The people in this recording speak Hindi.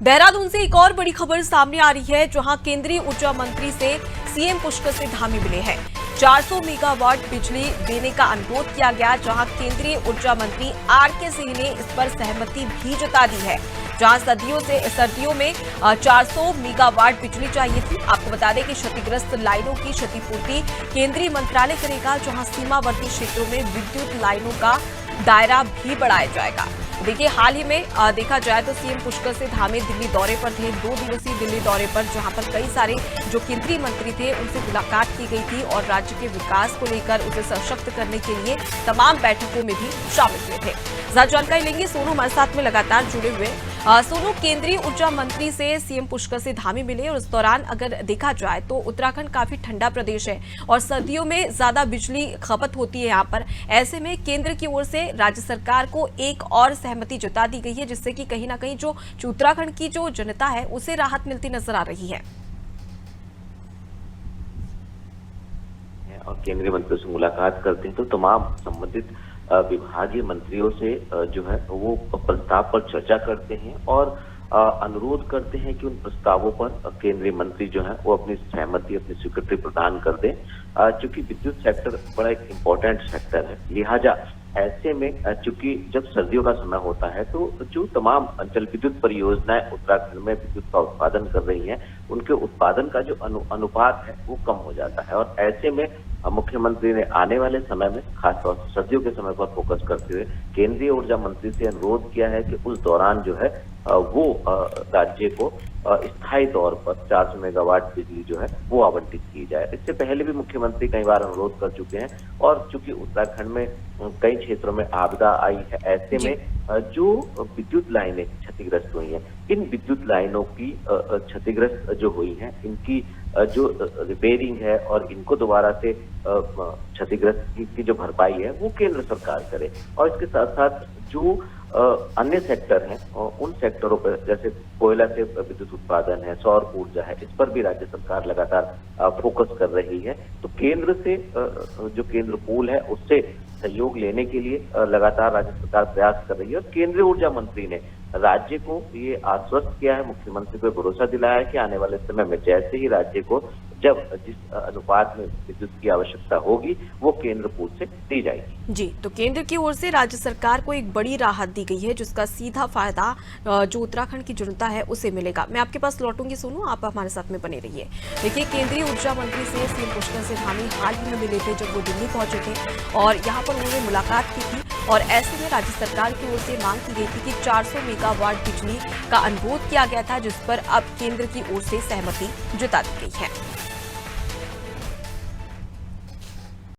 देहरादून से एक और बड़ी खबर सामने आ रही है, जहां केंद्रीय ऊर्जा मंत्री से सीएम पुष्कर सिंह धामी मिले हैं। 400 मेगावाट बिजली देने का अनुरोध किया गया, जहां केंद्रीय ऊर्जा मंत्री आरके सिंह ने इस पर सहमति भी जता दी है। जहां सर्दियों में 400 मेगावाट बिजली चाहिए थी। आपको बता दें कि क्षतिग्रस्त लाइनों की क्षतिपूर्ति केंद्रीय मंत्रालय करेगा, जहां सीमावर्ती क्षेत्रों में विद्युत लाइनों का दायरा भी बढ़ाया जाएगा। देखिए, हाल ही में देखा जाए तो सीएम पुष्कर सिंह धामी दिल्ली दौरे पर थे, 2 दिवसीय दिल्ली दौरे पर, जहां पर कई सारे जो केंद्रीय मंत्री थे उनसे मुलाकात की गई थी और राज्य के विकास को लेकर उसे सशक्त करने के लिए तमाम बैठकों में भी शामिल हुए थे। ज्यादा जानकारी लेंगे, सोनू हमारे साथ में लगातार जुड़े हुए। सोनू, केंद्रीय ऊर्जा मंत्री से सीएम पुष्कर सिंह धामी मिले और इस दौरान अगर देखा जाए तो उत्तराखंड काफी ठंडा प्रदेश है और सर्दियों में ज्यादा बिजली खपत होती है यहाँ पर। ऐसे में केंद्र की ओर से राज्य सरकार को एक और सहमति जता दी गई है, जिससे कि कहीं ना कहीं जो उत्तराखंड की जो जनता है उसे राहत मिलती नजर आ रही है। और केंद्रीय मंत्री से मुलाकात करते हैं तो तमाम संबंधित विभागीय मंत्रियों से जो है वो प्रस्ताव पर चर्चा करते हैं और अनुरोध करते हैं कि उन प्रस्तावों पर केंद्रीय मंत्री जो है वो अपनी सहमति, अपनी स्वीकृति प्रदान कर दें। चूंकि विद्युत सेक्टर बड़ा एक इम्पोर्टेंट सेक्टर है, लिहाजा ऐसे में चूंकि जब सर्दियों का समय होता है तो जो तमाम जल विद्युत परियोजनाएं उत्तराखंड में विद्युत का उत्पादन कर रही हैं, उनके उत्पादन का जो अनुपात है वो कम हो जाता है। और ऐसे में मुख्यमंत्री ने आने वाले समय में खासतौर से सर्दियों के समय पर फोकस करते हुए केंद्रीय ऊर्जा मंत्री से अनुरोध किया है कि उस दौरान जो है वो राज्य को स्थायी तौर पर 400 मेगावाट बिजली जो है वो आवंटित की जाए। इससे पहले भी मुख्यमंत्री कई बार अनुरोध कर चुके हैं और चूंकि उत्तराखंड में कई क्षेत्रों में आपदा आई है, ऐसे में जो विद्युत लाइनें क्षतिग्रस्त हुई हैं, इन विद्युत लाइनों की क्षतिग्रस्त जो हुई हैं, इनकी जो रिपेयरिंग है और इनको दोबारा से क्षतिग्रस्त की जो भरपाई है वो केंद्र सरकार करे। और इसके साथ साथ जो अन्य सेक्टर हैं उन सेक्टरों पर, जैसे कोयला से विद्युत उत्पादन है, सौर ऊर्जा है, इस पर भी राज्य सरकार लगातार फोकस कर रही है। तो केंद्र से जो केंद्र पूल है उससे सहयोग लेने के लिए लगातार राज्य सरकार प्रयास कर रही है। और केंद्रीय ऊर्जा मंत्री ने राज्य को ये आश्वस्त किया है, मुख्यमंत्री को भरोसा दिलाया है कि आने वाले समय में जैसे ही राज्य को जब जिस अनुपात में विद्युत की आवश्यकता होगी वो केंद्र पूल से दी जाएगी। जी, तो केंद्र की ओर से राज्य सरकार को एक बड़ी राहत दी गई है, जिसका सीधा फायदा जो उत्तराखंड की जनता है उसे मिलेगा। मैं आपके पास लौटूंगी सोनू, आप हमारे साथ में बने रहिए। देखिए, केंद्रीय ऊर्जा मंत्री से सीएम पुष्कर सिंह धामी हाल ही में मिले थे, जब वो दिल्ली पहुंचे थे और यहाँ पर उन्होंने मुलाकात की थी और ऐसे में राज्य सरकार की ओर से मांग की गई थी कि 400 मेगावाट बिजली का अनुरोध किया गया था, जिस पर अब केंद्र की ओर से सहमति जता दी गई है।